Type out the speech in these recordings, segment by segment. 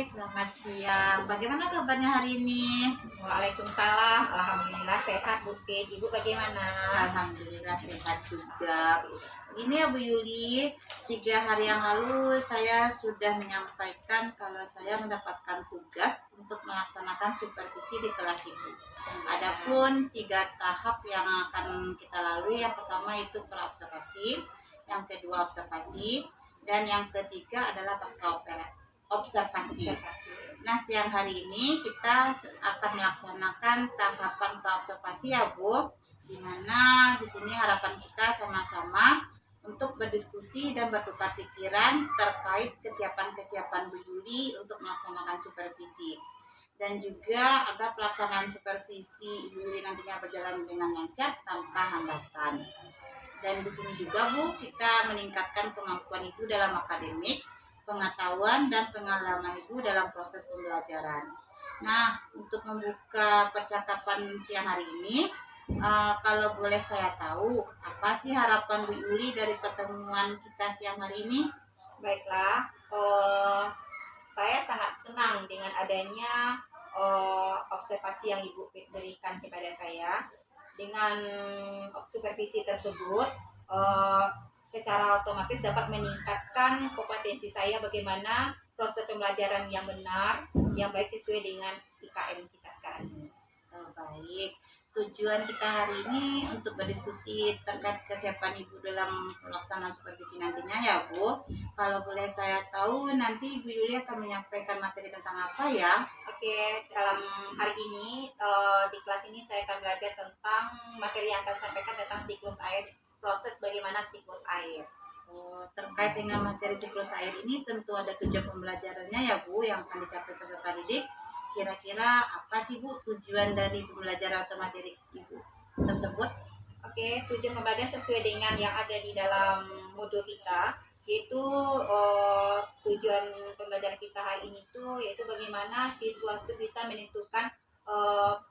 selamat siang. Bagaimana kabarnya hari ini? Waalaikumsalam, alhamdulillah sehat Bu Pit. Ibu bagaimana? Alhamdulillah sehat juga. Ini ya Bu Yuli, 3 hari yang lalu saya sudah menyampaikan kalau saya mendapatkan tugas untuk melaksanakan supervisi di kelas Ibu. Adapun 3 tahap yang akan kita lalui, yang pertama itu praobservasi, yang kedua observasi, dan yang ketiga adalah pasca observasi. Nah, siang hari ini kita akan melaksanakan tahapan praobservasi ya Bu, di mana di sini harapan kita sama-sama untuk berdiskusi dan bertukar pikiran terkait kesiapan Bu Yuli untuk melaksanakan supervisi, dan juga agar pelaksanaan supervisi Ibu Yuli nantinya berjalan dengan lancar tanpa hambatan. Dan di sini juga Bu, kita meningkatkan kemampuan Ibu dalam akademik, pengetahuan dan pengalaman Ibu dalam proses pembelajaran. Nah, untuk membuka percakapan siang hari ini, kalau boleh saya tahu, apa sih harapan Bu Yuli dari pertemuan kita siang hari ini? Baiklah, saya sangat senang dengan adanya observasi yang Ibu Pit berikan kepada saya. Dengan supervisi tersebut, secara otomatis dapat meningkatkan kompetensi saya bagaimana proses pembelajaran yang benar, yang baik sesuai dengan IKM kita sekarang ini. Baik, tujuan kita hari ini untuk berdiskusi terkait kesiapan Ibu dalam pelaksanaan supervisi nantinya ya Bu. Kalau boleh saya tahu, nanti Ibu Yuli akan menyampaikan materi tentang apa ya? Oke, dalam hari ini di kelas ini saya akan belajar tentang materi yang akan sampaikan tentang siklus air, proses bagaimana siklus air. Terkait dengan materi siklus air ini tentu ada tujuan pembelajarannya ya Bu yang akan dicapai peserta didik. Kira-kira apa sih Bu tujuan dari pembelajaran atau materi Ibu tersebut? Oke, tujuan pembelajaran sesuai dengan yang ada di dalam modul kita, yaitu tujuan pembelajaran kita hari ini yaitu bagaimana siswa itu bisa menentukan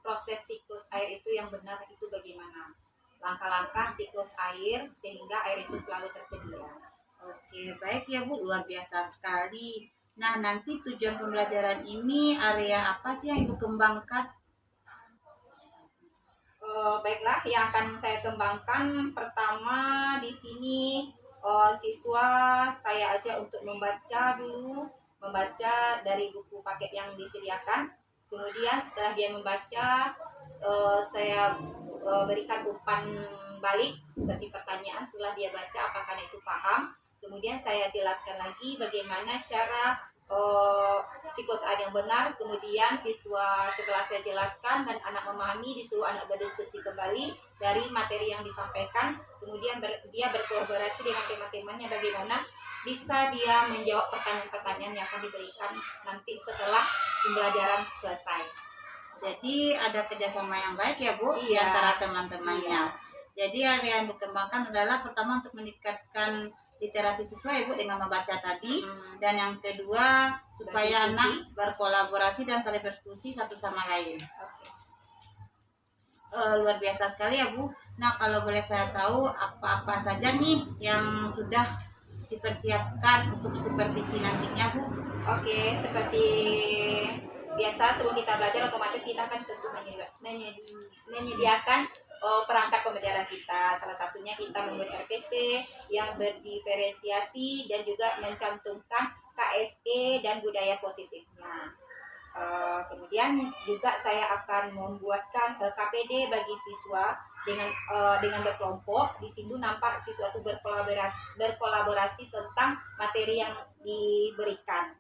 proses siklus air itu yang benar itu bagaimana, langkah-langkah siklus air sehingga air itu selalu tersedia. Oke, baik ya Bu, luar biasa sekali. Nah, nanti tujuan pembelajaran ini area apa sih yang Ibu kembangkan? Baiklah, yang akan saya kembangkan pertama di sini siswa saya ajak untuk membaca dari buku paket yang disediakan. Kemudian setelah dia membaca, saya berikan umpan balik seperti pertanyaan setelah dia baca apakah itu paham. Kemudian saya jelaskan lagi bagaimana cara siklus air yang benar. Kemudian siswa setelah saya jelaskan dan anak memahami, disuruh anak berdiskusi kembali dari materi yang disampaikan. Kemudian dia berkolaborasi dengan teman-temannya bagaimana bisa dia menjawab pertanyaan-pertanyaan yang akan diberikan nanti setelah pembelajaran selesai. Jadi ada kerjasama yang baik ya Bu di antara teman-temannya. Jadi yang dikembangkan adalah pertama untuk meningkatkan literasi siswa Ibu dengan membaca tadi, dan yang kedua supaya anak berkolaborasi dan saling berdiskusi satu sama lain. Luar biasa sekali ya Bu. Nah, kalau boleh saya tahu apa-apa saja nih yang sudah dipersiapkan untuk supervisi nantinya Bu? Oke, seperti biasa sebelum kita belajar otomatis kita akan tentu menyediakan perangkat pembelajaran kita. Salah satunya kita membuat RPP yang berdiferensiasi dan juga mencantumkan KSE dan budaya positifnya. Kemudian juga saya akan membuatkan KPD bagi siswa dengan berkelompok. Di situ nampak siswa itu berkolaborasi tentang materi yang diberikan.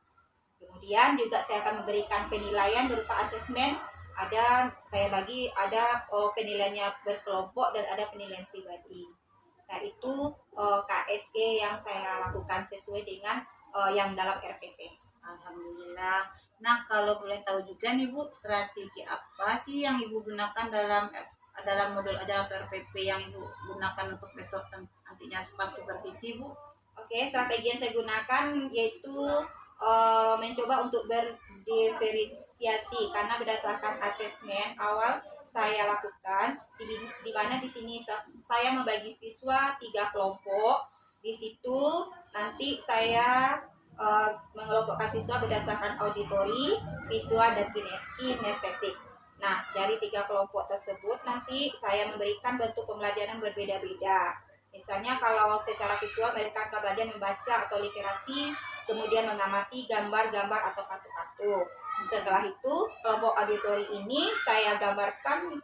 Kemudian juga saya akan memberikan penilaian berupa asesmen. Saya bagi ada penilaiannya berkelompok dan ada penilaian pribadi. Nah, itu KSE yang saya lakukan sesuai dengan yang dalam RPP. Alhamdulillah. Nah, kalau boleh tahu juga nih Bu, strategi apa sih yang Ibu gunakan dalam modul ajar atau RPP yang Ibu gunakan untuk besok nantinya pas supervisi Bu? Oke, strategi yang saya gunakan yaitu mencoba untuk berdiferensiasi karena berdasarkan asesmen awal saya lakukan di mana di sini saya membagi siswa 3 kelompok. Di situ nanti saya mengelompokkan siswa berdasarkan auditori, visual, dan kinestetik. Nah, dari 3 kelompok tersebut nanti saya memberikan bentuk pembelajaran berbeda-beda. Misalnya kalau secara visual mereka akan belajar membaca atau literasi, kemudian mengamati gambar-gambar atau kartu-kartu. Setelah itu, kelompok auditori ini saya gambarkan,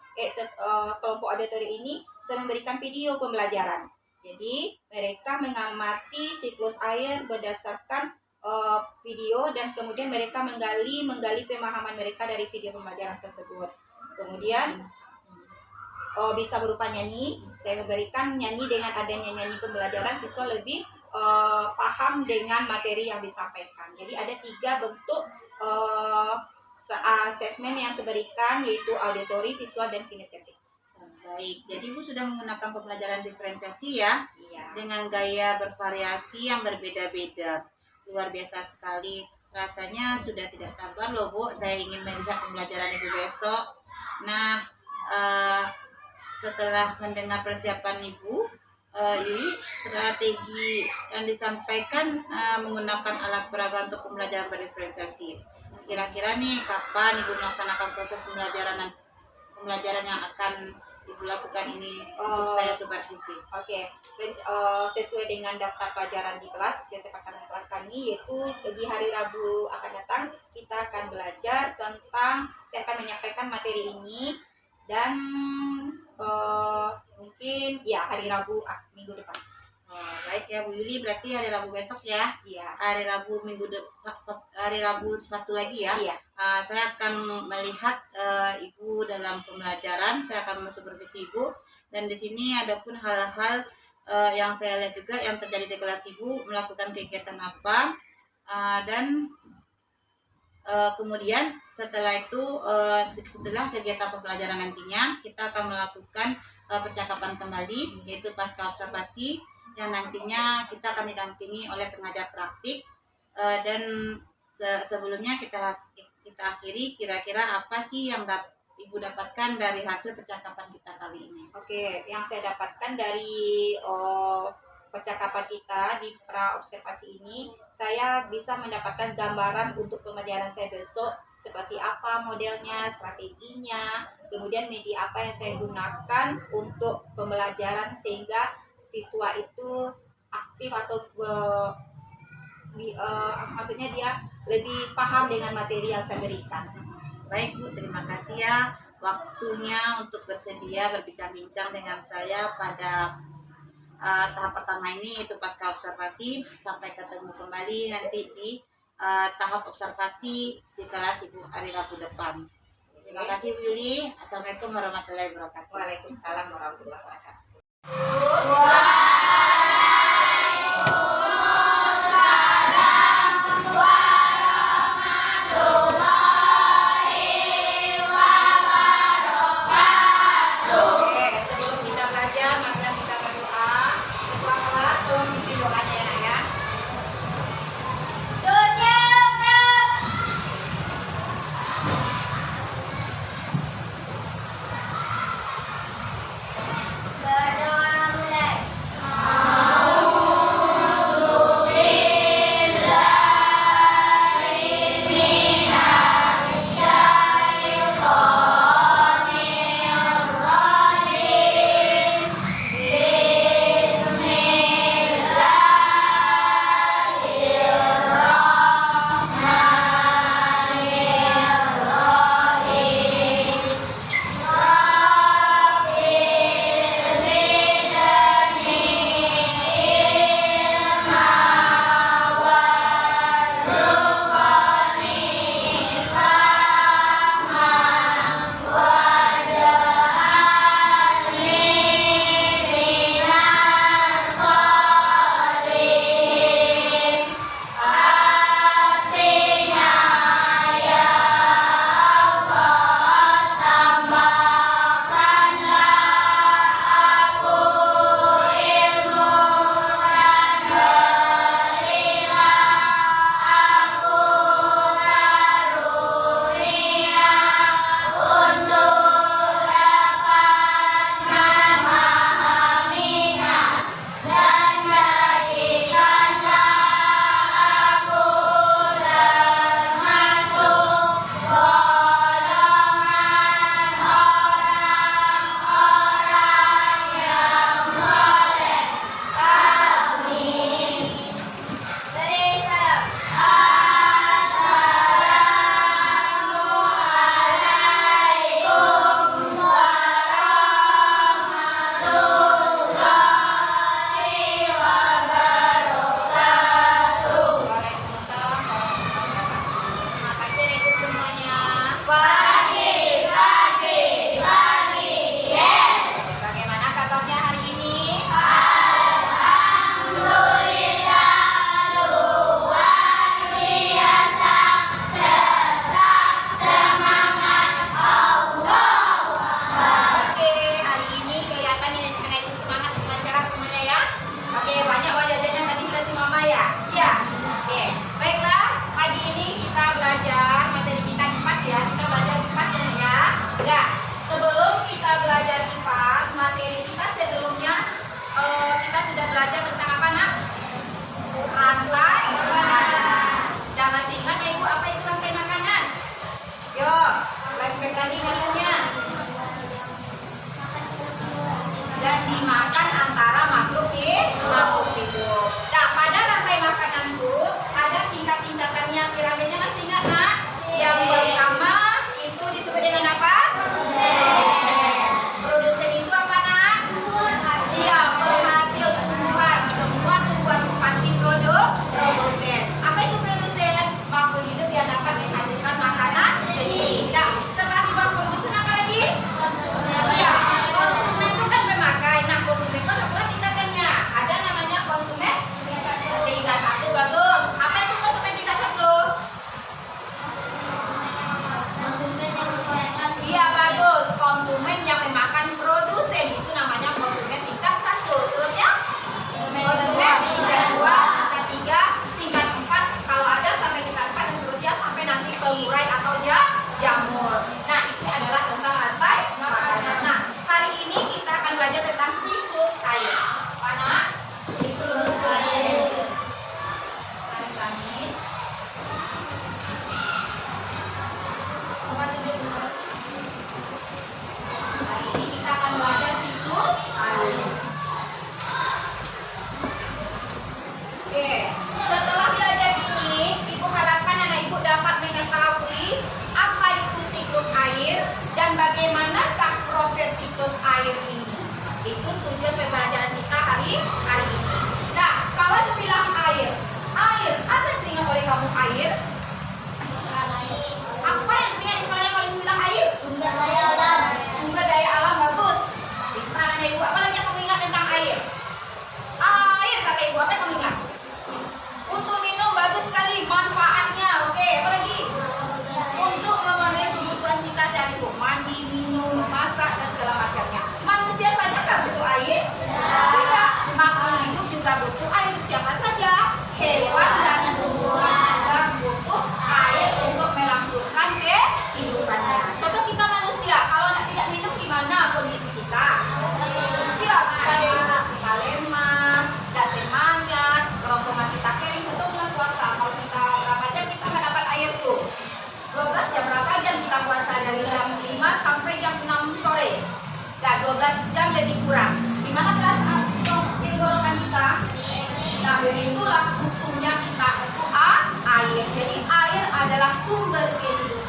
kelompok auditori ini saya memberikan video pembelajaran. Jadi, mereka mengamati siklus air berdasarkan video, dan kemudian mereka menggali pemahaman mereka dari video pembelajaran tersebut. Kemudian bisa berupa nyanyi. Saya memberikan nyanyi, dengan adanya nyanyi pembelajaran siswa lebih paham dengan materi yang disampaikan. Jadi ada 3 bentuk asesmen yang saya berikan, yaitu auditori, visual, dan kinestetik. Baik, jadi Ibu sudah menggunakan pembelajaran diferensiasi ya, Iya. dengan gaya bervariasi yang berbeda-beda. Luar biasa sekali. Rasanya sudah tidak sabar loh Bu, saya ingin melihat pembelajaran Ibu besok. Nah, setelah mendengar persiapan Ibu, Yuli, strategi yang disampaikan menggunakan alat peraga untuk pembelajaran berdiferensiasi. Kira-kira nih kapan Ibu melaksanakan proses pembelajaran yang akan Ibu lakukan ini untuk saya supervisi? Oke, sesuai dengan daftar pelajaran di kelas, kesepakatan kelas kami, yaitu di hari Rabu akan datang kita akan belajar tentang, saya akan menyampaikan materi ini, dan mungkin ya hari Rabu minggu depan. Baik ya Bu Yuli, berarti hari Rabu besok ya. Iya. Hari Rabu hari Rabu satu lagi ya. Iya. Saya akan melihat Ibu dalam pembelajaran, saya akan supervisi Ibu, dan di sini ada pun hal-hal yang saya lihat juga yang terjadi di kelas Ibu, melakukan kegiatan apa, dan kemudian setelah itu setelah kegiatan pembelajaran nantinya kita akan melakukan percakapan kembali, yaitu pasca observasi, yang nantinya kita akan didampingi oleh pengajar praktik, dan sebelumnya kita akhiri kira-kira apa sih yang Ibu dapatkan dari hasil percakapan kita kali ini. Oke, yang saya dapatkan dari percakapan kita di pra observasi ini, saya bisa mendapatkan gambaran untuk pembelajaran saya besok, seperti apa modelnya, strateginya, kemudian media apa yang saya gunakan untuk pembelajaran sehingga siswa itu aktif atau maksudnya dia lebih paham dengan materi yang saya berikan. Baik Bu, terima kasih ya waktunya untuk bersedia berbincang-bincang dengan saya pada tahap pertama ini, itu pasca observasi. Sampai ketemu kembali nanti di tahap observasi di kelas Ibu hari Rabu depan. Terima kasih Bu Yuli. Assalamualaikum warahmatullahi wabarakatuh. Waalaikumsalam warahmatullahi wabarakatuh. Berdoa mulai.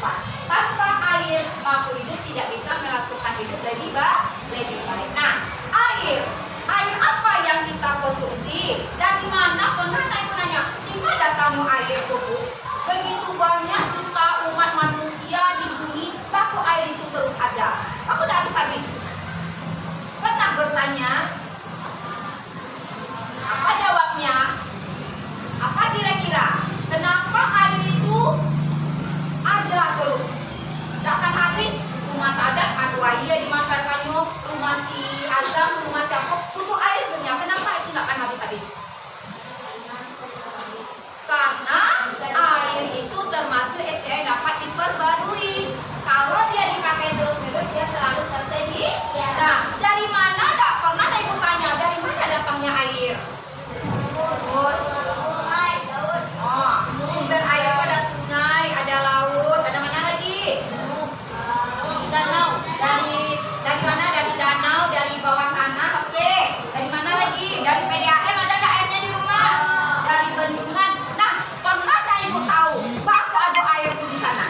kehidupan. Tanpa air makhluk hidup tidak bisa melangsungkan hidup lebih baik. Nah, air apa yang kita konsumsi? Dari mana? Pernah ibu nanya, di mana kamu air tubuh? Begitu banyak juta umat manusia di bumi, baku air itu terus ada. Aku udah habis-habis. Pernah bertanya, apa jawabnya? Apa kira-kira? Kenapa air itu ada terus? Tidak akan habis. Rumah Sadat, aduh air dimakankannya. Rumah si Azam, rumah siapa? Butuh air sebenarnya. Kenapa itu tidak akan habis-habis? Karena air itu termasuk SDM dapat diperbarui. Kalau dia dipakai terus-menerus, dia selalu tersedia. Nah, dari mana? Tak pernah ibu tanya, dari mana datangnya air? Sumber air itu ada sungai, ada laut, ada mana lagi? Dari mana? Dari danau, dari bawah tanah, oke. Dari mana lagi? Dari PDAM ada nggak airnya di rumah? Dari bendungan. Nah, pernah nggak ibu tahu bahwa ada air di sana?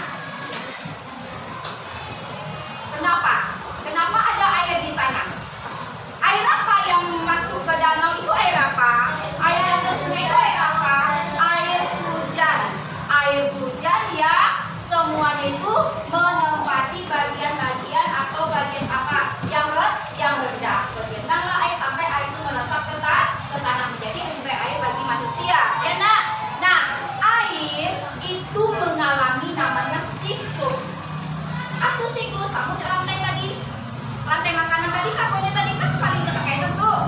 Kenapa? Kenapa ada air di sana? Air apa yang masuk ke danau itu air apa? Air yang ke sungai itu air apa? Air hujan. Air hujan ya semuanya itu menempati bagian-bagian atau bagian apa yang rendah. Bergenanglah air sampai air itu meresap ke tanah menjadi sumber air bagi manusia. Ya nak? Nah, air itu mengalami namanya siklus. Aku siklus kamu di rantai tadi. Rantai makanan tadi kakonya tadi kan saling terkait tuh.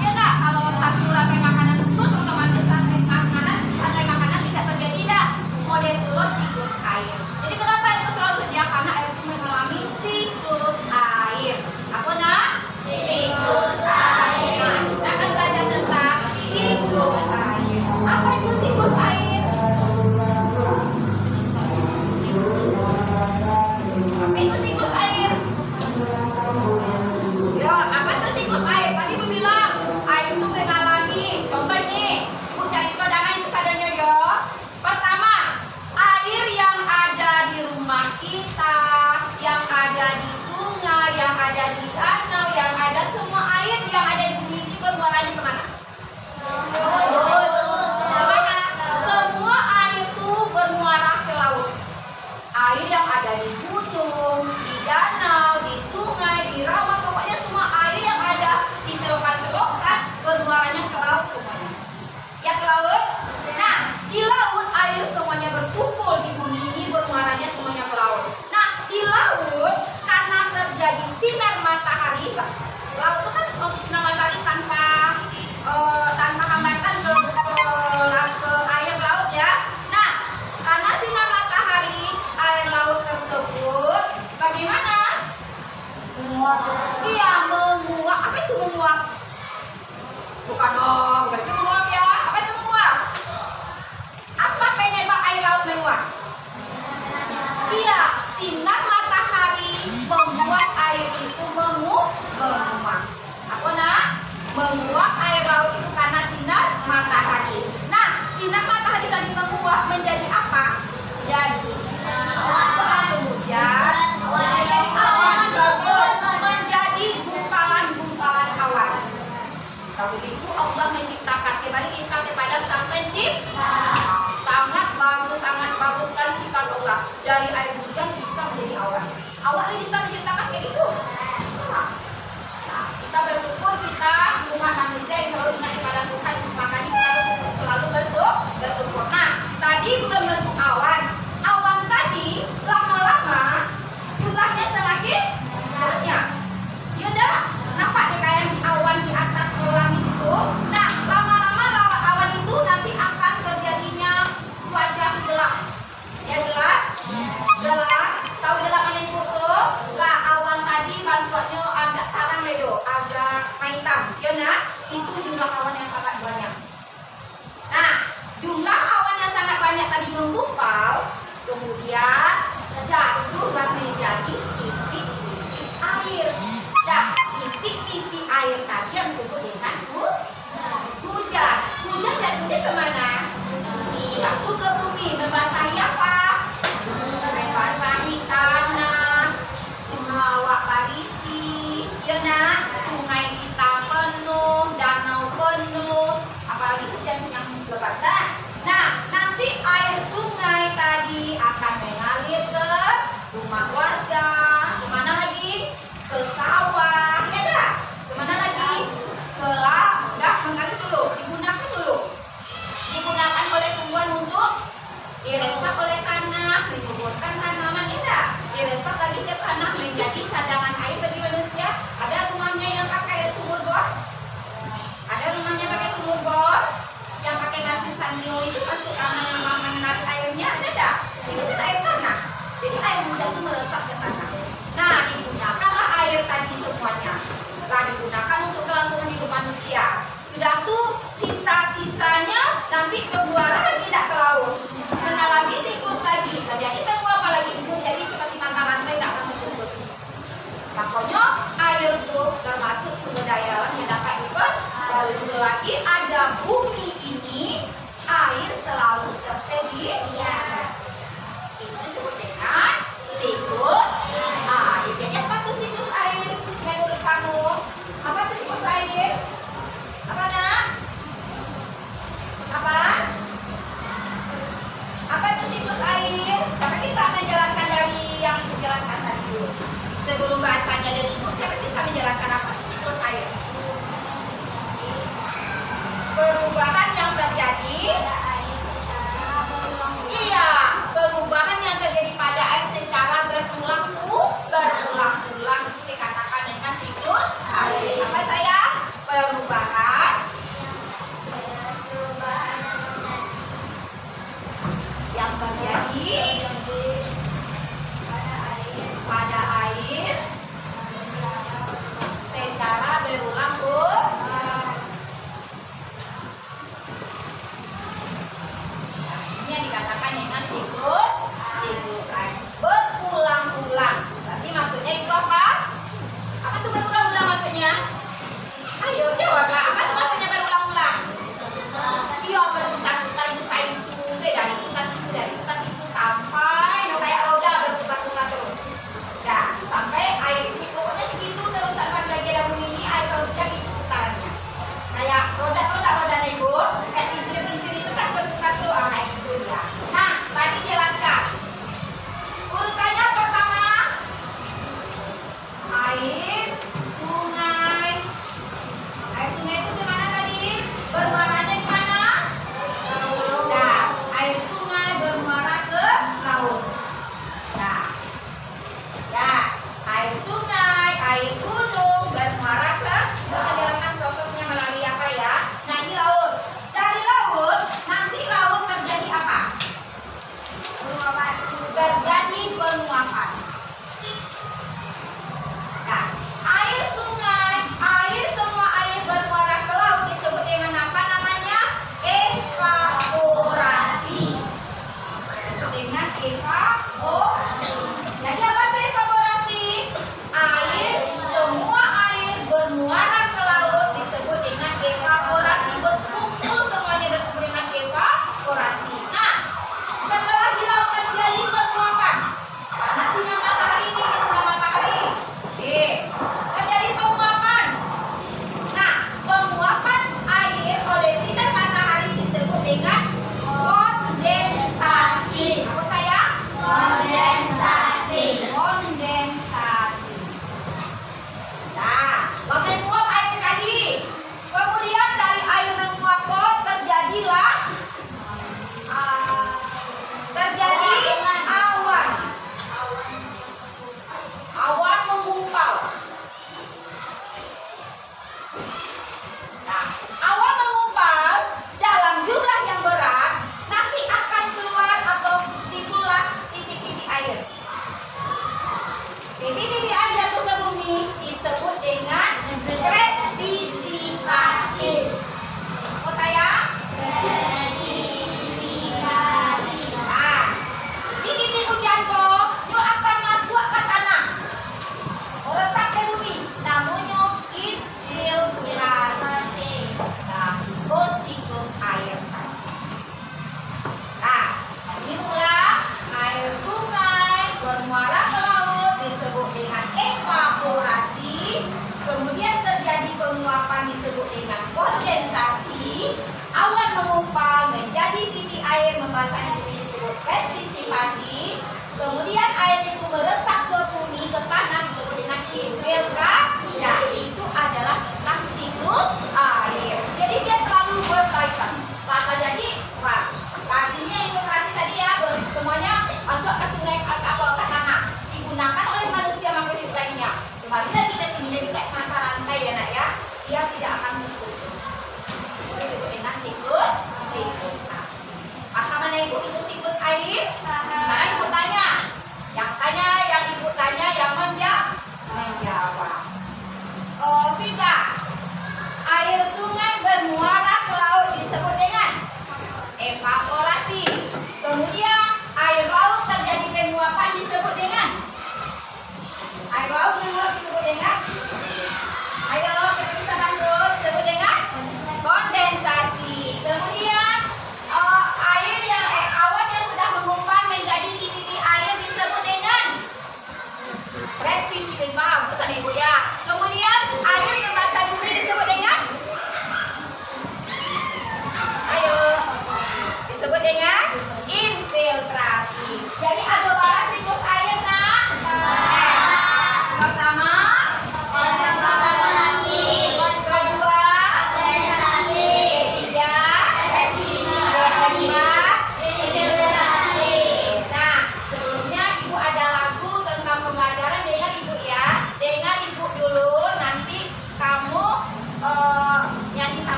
Ya nak? Kalau satu rantai makanan putus otomatis rantai makanan tidak terjadi dah. Model terus siklus air. Jadi kenapa itu selalu terjadi? Karena air itu mengalami siklus air. Apa nak? Siklus air. Nah, kita akan belajar tentang siklus air. Apa itu siklus air? Apa itu siklus air? Ya, apa itu siklus air? Tadi ibu bilang air itu mengalami. Contoh ini, ibu cari cadangan itu sadanya ya. Pertama, air yang ada di rumah kita, yang ada di sungai, yang ada di danau, yang ada semua air yang ada di bumi ini bermuaranya kemana? Kemana? Semua air itu bermuara ke laut. Air yang ada di gunung, di danau, di sungai, di rawa, pokoknya semua air yang ada di selokan-selokan bermuaranya ke laut semuanya. Ya ke laut? Nah, di laut air semuanya berkumpul, di bumi ini bermuaranya semuanya ke laut. Nah, di laut karena terjadi sinar matahari, laut itu kan sinar matahari tanpa hambatan ke air laut ya. Nah, karena sinar matahari air laut tersebut bagaimana? Iya, menguap. Apa itu menguap? Bukan itu menguap ya. Apa itu menguap? Apa penyebab air laut menguap? Iya, sinar matahari membuat air itu menguap. Apa nak? Menguap air laut itu karena sinar matahari. Nah, sinar matahari tadi menguap menjadi apa? Langsung hujan. Menjadi awan, menjadi gumpalan-gumpalan awan. Kalau begitu Allah menciptakan kembali kita kepada Sang Pencipta. Sangat bagus sekali ciptaan Allah. Dari air hujan bisa menjadi awan. Awalnya bisa menciptakan kayak gitu. Nah, kita bersyukur kita umat manusia yang selalu ingat kepada Tuhan, makanya kita selalu bersyukur. Nah, tadi membentuk awan. Awan tadi lama-lama jumlahnya semakin banyak. Ya udah, nampak deh kayak di awan di atas langit itu. Nah, lama-lama awan itu nanti akan terjadinya cuaca gelap. Ya gelap. rumah warga, kemana lagi? Ke sawah, ya dah. Kemana lagi? Ke dah mengalir dulu, digunakan dulu. Digunakan oleh tumbuhan untuk diresap oleh tanah, menyuburkan tanaman, ya dah. Diresap lagi ke tanah menjadi cadangan air bagi manusia. Ada rumahnya yang pakai sumur bor? Ada rumahnya pakai sumur bor? Yang pakai mesin sanyo itu masuk menarik airnya, ada dah? Itu kan air tanah. Jadi air hujan itu meresap ke tanah. Nah, digunakanlah air tadi semuanya. Nah, digunakan untuk kelangsungan hidup manusia. Sudah tuh sisa-sisanya nanti keluar lagi tidak ke laut. Mengalami siklus lagi. Terjadi menguap lagi itu jadi seperti mata rantai tidak akan terputus. Makanya air itu termasuk sumber daya alam yang dapat dikembalikan. Selagi ada bumi ini, air selalu tersedia. Itu disebut dengan siklus air. Jadi apa tuh siklus air menurut kamu? Apa tuh siklus air? Apa nak? Apa? Apa itu siklus air? Siapa bisa menjelaskan dari yang dijelaskan tadi dulu? Sebelum bahasanya dari ibu, siapa bisa menjelaskan apa itu siklus air? Perubahan yang terjadi. Iya, perubahan yang terjadi pada air secara berulang-ulang itu dikatakan dengan siklus air. Apa sayang? Perubahan yang terjadi pada air secara berulang-ulang. Ini yang dikatakan dengan siklus air berulang-ulang. Berarti maksudnya itu apa? Apa tuh berulang-ulang maksudnya? Ayo jawablah, apa tuh maksudnya berulang-ulang? Iya, berputar-putar itu kayak itu, dari putar itu sampai kayak roda berputar-putar terus. Nah, sampai air itu pokoknya segitu terus sampai lagi ada bunyi ini air terus jadi putarannya. Kayak roda ibu, kayak kincir itu kan berputar tuh, kayak gitu ya. Nah, tadi jelaskan. Urutannya pertama air sungai. Air sungai itu gimana tadi? Bermuaranya di mana? Nah, air sungai bermuara ke laut. Nah, air sungai, air gunung bermuara ke. Kita jelaskan prosesnya melalui apa ya? Nah, ini laut. Dari laut, nanti laut terjadi apa? Terjadi penguapan. Nah, air sungai, semua air bermuara ke laut disebut dengan apa namanya? Evaporasi. Dengan evaporasi. Jadi apa itu evaporasi? Semua air bermuara ke laut disebut dengan evaporasi. Berkumpul semuanya berkumpul dengan evaporasi. Nah, setelah di laut terjadi penguapan,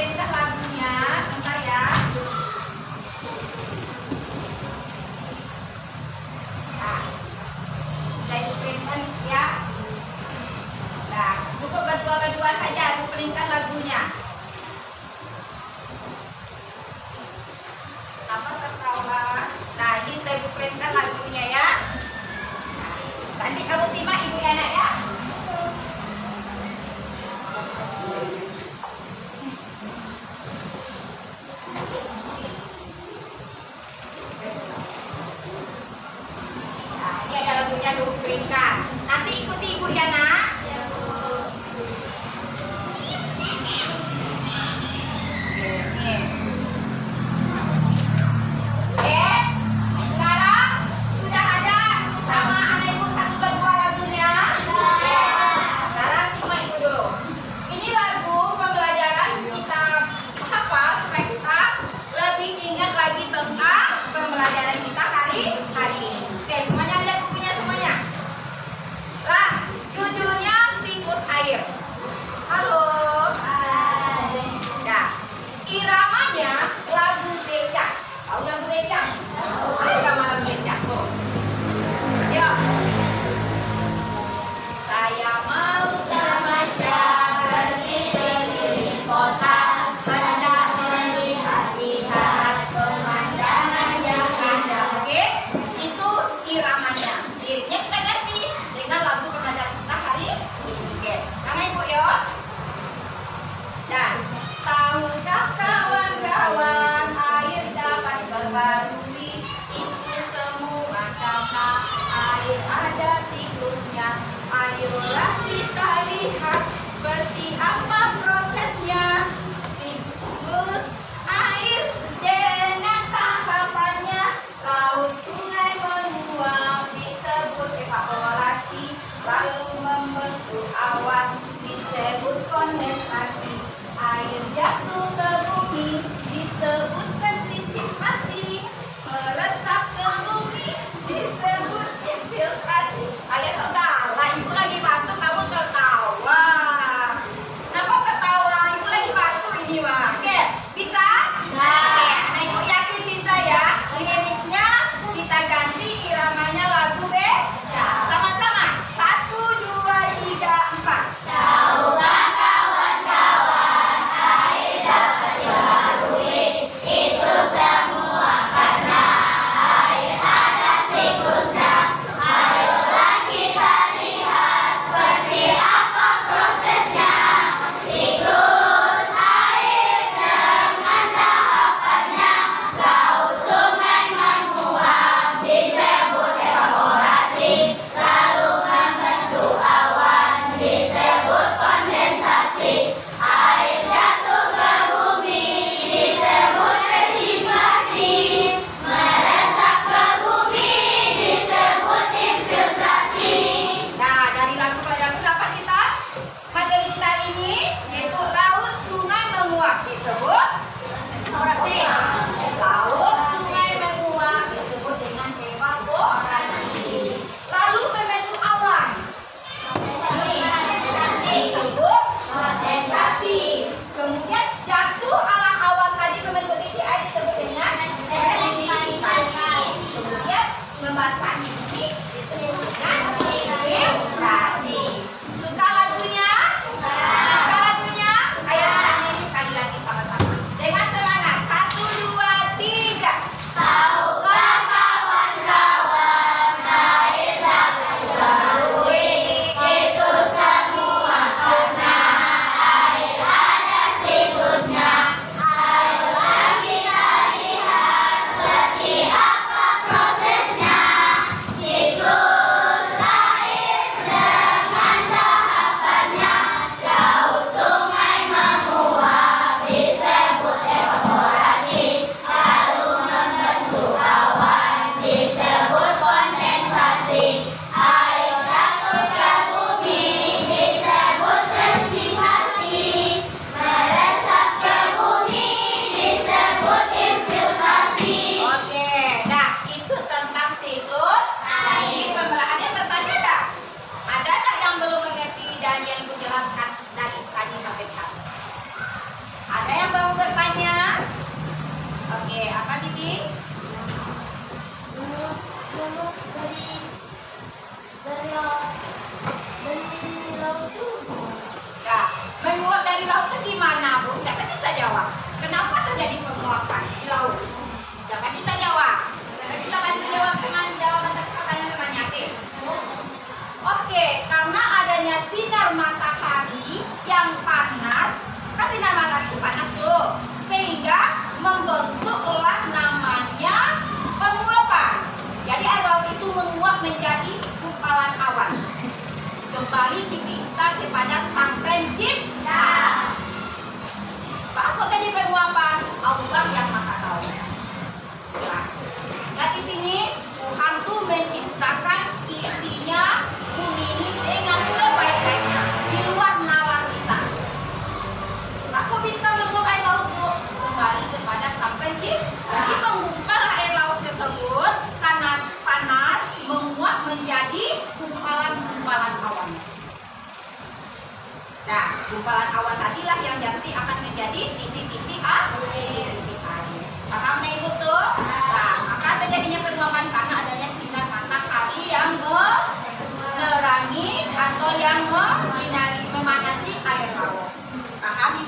printkan lagunya, bentar ya. Nah, sudah Ibu printkan ya. Nah, cukup berdua-berdua saja Ibu printkan lagunya. Apa tertawa? Nah, ini sudah Ibu printkan lagunya ya. Nanti kamu simak Ibu ya nak ya.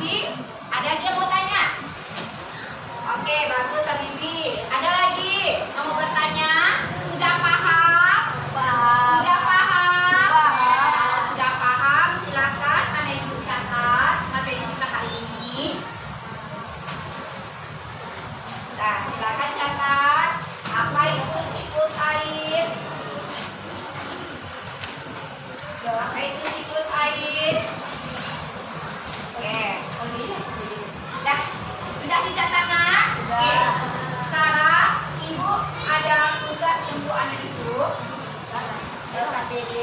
Habibi, ada dia mau tanya? Oke, bagus Habibi. Ada lagi yang mau bertanya? Sudah paham? Sudah paham? Sudah paham? Silakan ada yang mencatat materi kita hari ini. Nah, silakan catat. Apa itu siklus air? Apa itu siklus air? Oke, dah, sudah dicatat nak? Oke, sekarang ibu ada tugas untuk anak itu. LKPD.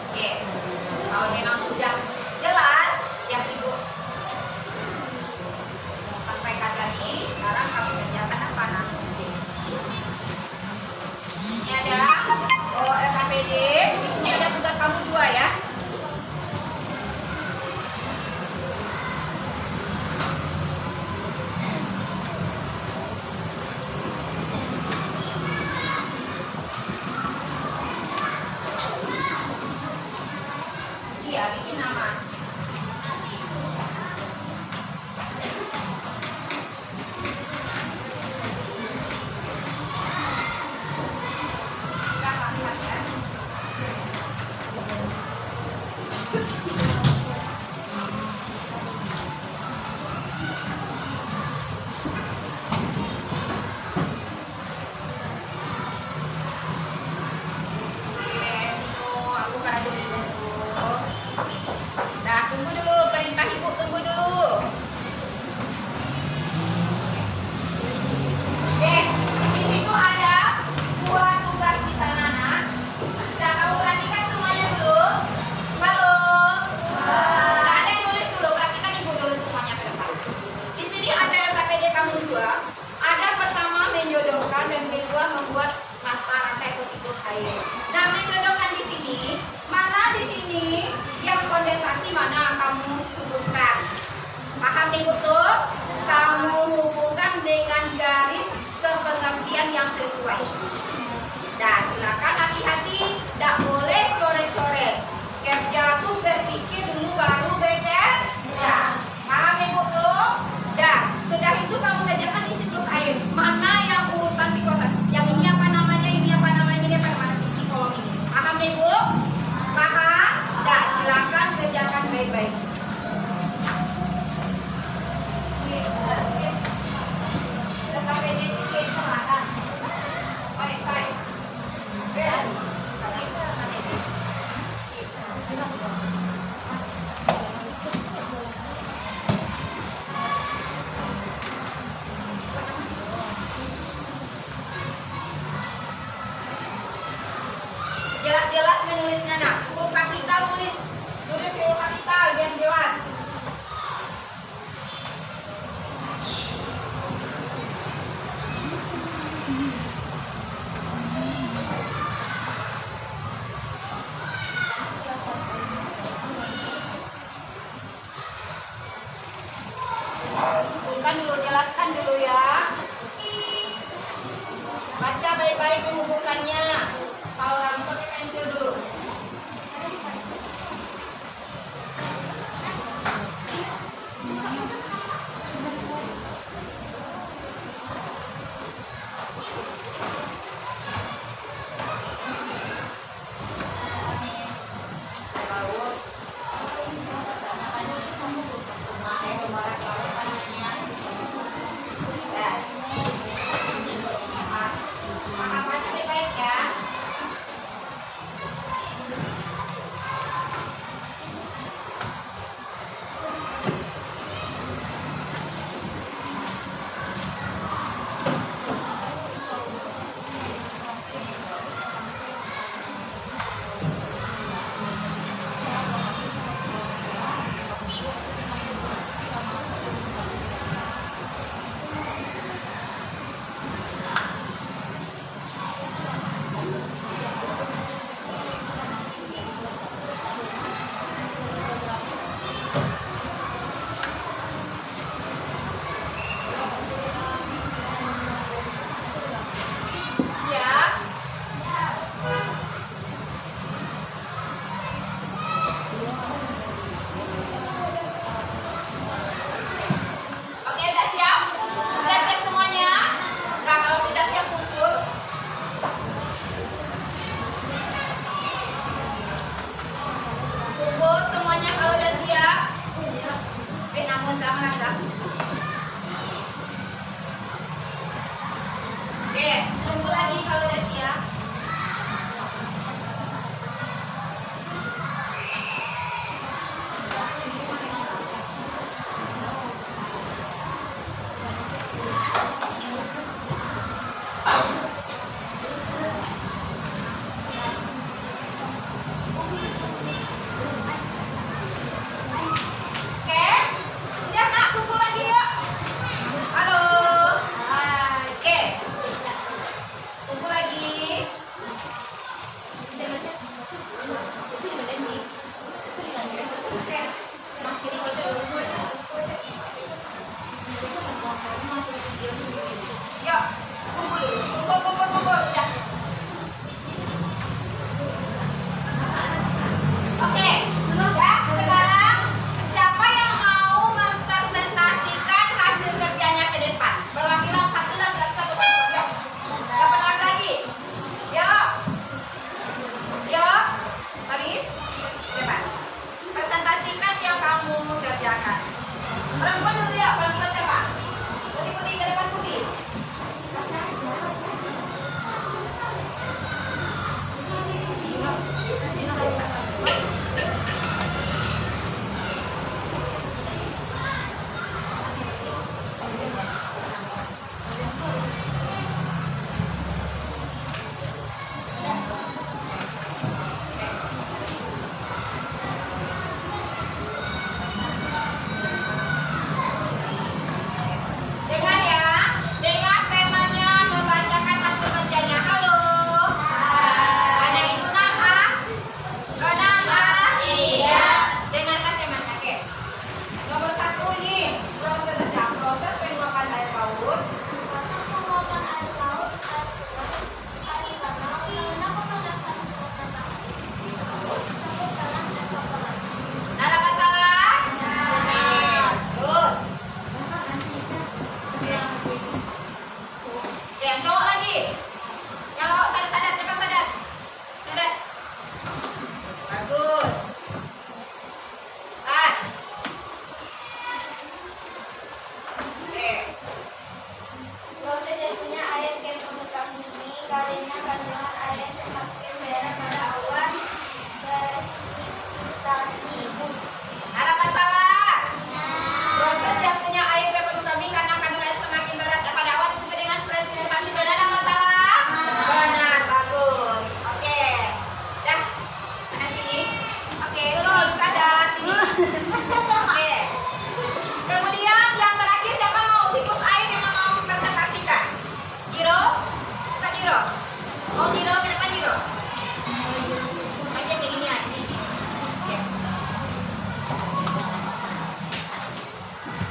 Oke, kalau memang sudah jelas yang ibu sampaikan tadi, sekarang kamu kerjakan apa nanti? Ini ada LKPD, di sini ada tugas kamu 2 ya. Iya, bikin nama. Lihat ya. Oke, aku kan ada dulu. Nah, tunggu dulu, perintah ibu tunggu dulu. Di situ ada 2 tugas di sana nak. Nah, kamu perhatikan semuanya dulu. Halo. Nah, ada yang nulis dulu, perhatikan ibu dulu semuanya ke depan. Di sini ada KPD kamu 2. Ada pertama menjodohkan dan kedua membuat mata rantai siklus air. Nah, menjodohkan di sini, mana di sini yang kondensasi mana kamu hubungkan. Paham nih betul? Kamu hubungkan dengan garis kepengertian yang sesuai. Nah, silakan hati-hati, tidak boleh coret-coret. Kerja tuh berpikir dulu baru bekerja. Paham nih betul? Dah, sudah itu kamu kerjakan di siklus air. Mana yang urutan siklus air? Yang ini apa namanya, ini apa namanya, ini apa namanya, isi kolom ini. Paham nih Bu? Paham? Dah, silakan kerjakan baik-baik. Jelas-jelas menulisnya nak. Huruf kapital tulis. Tulis huruf kapital biar jelas. Bukan dulu, jelaskan dulu ya. Baca baik-baik penghubungannya. Kalau orang pakai pensil dulu. Paham baca baik-baik ya. masak. Oke, tunggu lagi kalau udah siap. Oke, udah Kak, kumpul lagi yuk. Halo. Oke, kumpul lagi. Yuk, kumpul dulu. Kumpul. Udah. Oke, ya sekarang siapa yang mau mempresentasikan hasil kerjanya ke depan? Perwakilan satu kelompok. Yuk, dapat lagi. Yuk, Paris, depan. Presentasikan yang kamu kerjakan. Perempuan dulu ya, perempuan siapa? Putih ke depan putih. Dengar ya, dengar temanya membacakan hasil kerjanya. Halo. Ada ibu nama? Nama? Iya. Dengarkan temanya, oke. Nomor 1 ini proses kerja, proses penguapan air laut. Proses penguapan air laut kali kanal karena pemanasan suhu matahari disebut dalam evaporasi. Nggak ada masalah? Oke. Terus, yang cowok lagi. Yang mau sadar, cepat sadar. Sadar. Bagus. Oke. Proses jatuhnya air ke permukaan bumi karena kandungan air semakin berada pada awan presipitasi. Ada masalah? Proses jatuhnya air ke permukaan bumi karena kandungan air semakin berat pada awan disebut dengan presipitasi. Benar, ada masalah? Benar, bagus. Oke. Dah. Mana sini? Oke, turun, sadar sini. Oke. Kemudian yang terakhir siapa mau siklus air yang mau mempresentasikan? Jiro? Pak Jiro? Mau Jiro ke depan Jiro? Baca kayak gini ya, ini. Oke.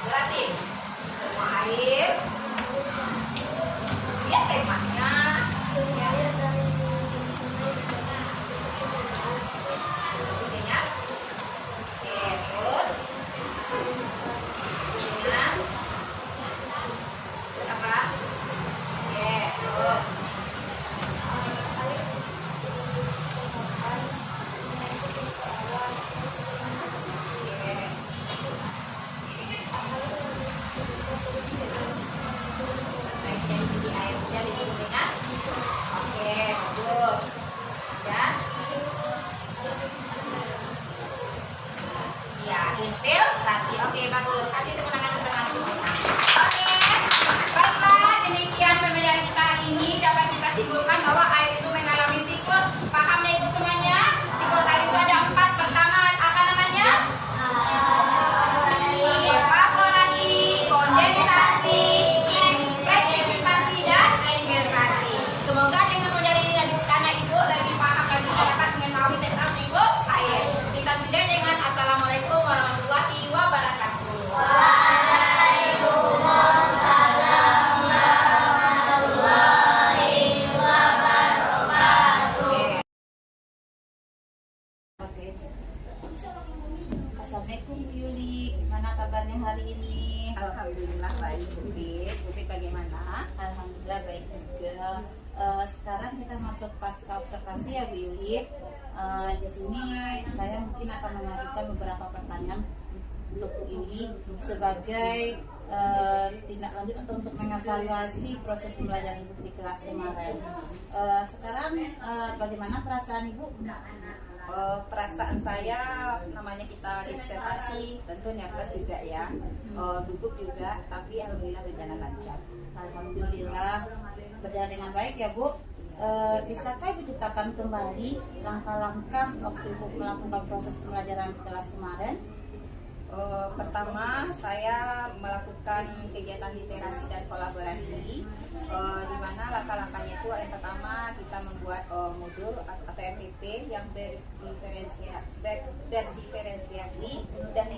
Jelasin. Semua air. Lihat temanya. Air dari sungai di tengah Ininya. Oke, terus. Ininya. Apa? Oke, terus. Oke, bagus. Ya. Ya, infiltrasi. Oke, bagus. Kasih tepuk tangan untuk teman semuanya. Oke. Baiklah, demikian pembelajaran kita hari ini dapat kita simpulkan bahwa air itu mengalami siklus. Paham ya Ibu semuanya? Siklus air itu ada 4. Pertama, apa namanya? Evaporasi, kondensasi, presipitasi, dan infiltrasi. Semoga dengan pembelajaran ini dan karena Ibu lebih paham lagi dan dapat mengetahui tentang siklus air. Kita sudah dengan Assalamualaikum warahmatullahi wabarakatuh. Assalamualaikum Bu Yuli, gimana kabarnya hari ini? Alhamdulillah baik, Bukit bagaimana? Alhamdulillah baik juga. Sekarang kita masuk pasca observasi ya Bu Yuli. Di sini saya mungkin akan mengajukan beberapa pertanyaan untuk Bu Yuli sebagai tindak lanjut atau untuk mengevaluasi proses pembelajaran Ibu di kelas kemarin. Sekarang bagaimana perasaan Ibu? Perasaan saya, namanya kita diobservasi, tentu nervous juga ya, gugup juga, tapi alhamdulillah berjalan lancar. Alhamdulillah berjalan dengan baik ya Bu. Bisakah Ibu ceritakan kembali langkah-langkah waktu Ibu melakukan proses pembelajaran di kelas kemarin? Pertama, saya melakukan kegiatan literasi dan kolaborasi, di mana langkah-langkahnya itu yang pertama kita membuat modul atau MPP yang berdiferensiasi dan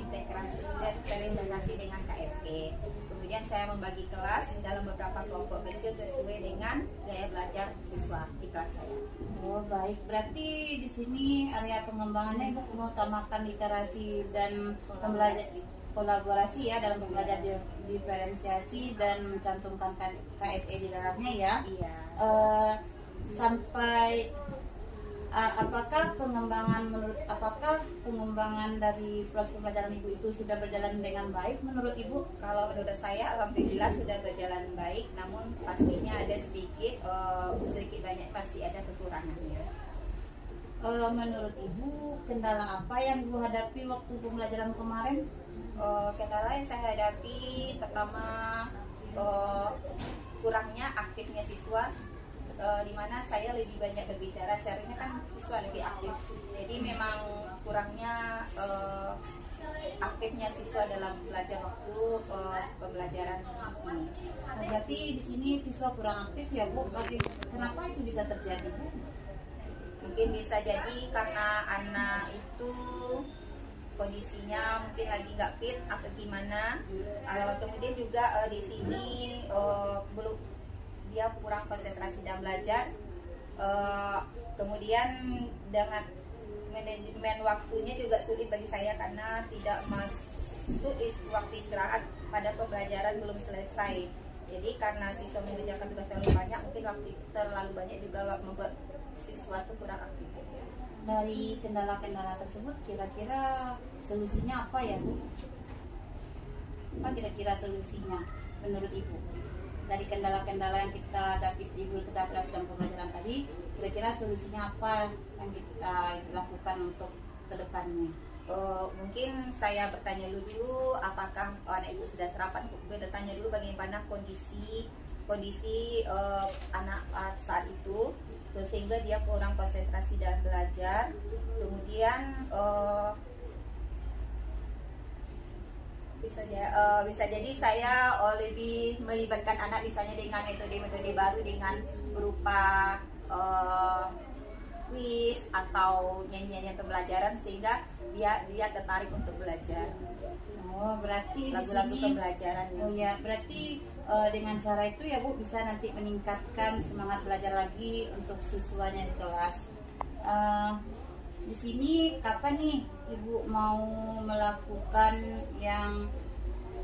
terintegrasi dengan KSE. Kemudian saya membagi kelas dalam beberapa kelompok kecil sesuai dengan gaya belajar siswa di kelas saya. Oh baik, berarti di sini area pengembangannya Ibu mengutamakan literasi dan kolaborasi ya dalam belajar diferensiasi dan mencantumkan KSE di dalamnya ya. Iya. Sampai apakah pengembangan dari proses pembelajaran Ibu itu sudah berjalan dengan baik menurut Ibu? Kalau menurut saya alhamdulillah sudah berjalan baik, namun pastinya ada sedikit banyak pasti ada kekurangannya. Menurut Ibu kendala apa yang Ibu hadapi waktu pembelajaran kemarin? Kendala yang saya hadapi pertama kurangnya aktifnya siswa, di mana saya lebih banyak berbicara, seharusnya kan siswa lebih aktif, jadi memang kurangnya aktifnya siswa dalam belajar waktu pembelajaran ini. Berarti di sini siswa kurang aktif ya Bu. Kenapa itu bisa terjadi Bu? Mungkin bisa jadi karena anak itu kondisinya mungkin lagi nggak fit atau gimana. Kemudian juga di sini belum, dia kurang konsentrasi dalam belajar. Kemudian dengan manajemen waktunya juga sulit bagi saya karena tidak masuk waktu istirahat pada pembelajaran belum selesai. Jadi karena siswa mengerjakan tugas terlalu banyak, mungkin waktu terlalu banyak juga membuat siswa itu kurang aktif. Dari kendala-kendala tersebut kira-kira solusinya apa ya Bu? Apa kira-kira solusinya menurut Ibu? Dari kendala-kendala yang kita hadapi dalam pembelajaran tadi, kira-kira solusinya apa yang kita lakukan untuk kedepannya? Mungkin saya bertanya dulu apakah anak ibu sudah sarapan. Bertanya dulu bagaimana kondisi anak saat itu, sehingga dia kurang konsentrasi dalam belajar. Kemudian bisa jadi saya lebih melibatkan anak misalnya dengan metode-metode baru dengan berupa kuis atau nyanyian pembelajaran sehingga dia tertarik untuk belajar. Oh, berarti Lagu-lagu di sini pembelajaran ya. Oh ya, berarti dengan cara itu ya Bu bisa nanti meningkatkan semangat belajar lagi untuk siswanya di kelas. Di sini kapan nih Ibu mau melakukan yang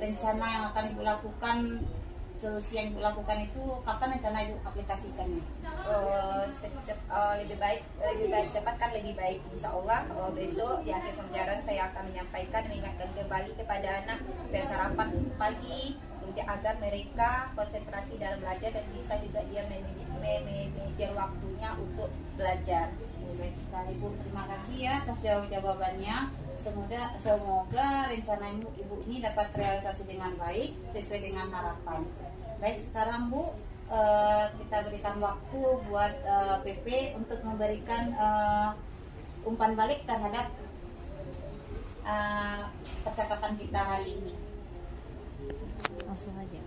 rencana yang akan Ibu lakukan, solusi yang Ibu lakukan itu kapan rencana Ibu aplikasikannya? Lebih baik cepat kan lebih baik, insya Allah. Besok di akhir pembelajaran saya akan mengingatkan kembali kepada anak biar sarapan pagi kemudian agar mereka konsentrasi dalam belajar dan bisa juga dia manajer waktunya untuk belajar. Baik sekali Bu, terima kasih ya atas jawabannya. Semoga rencana Ibu ini dapat realisasi dengan baik sesuai dengan harapan. Baik, sekarang Bu, kita berikan waktu buat PP untuk memberikan umpan balik terhadap percakapan kita hari ini. Langsung aja.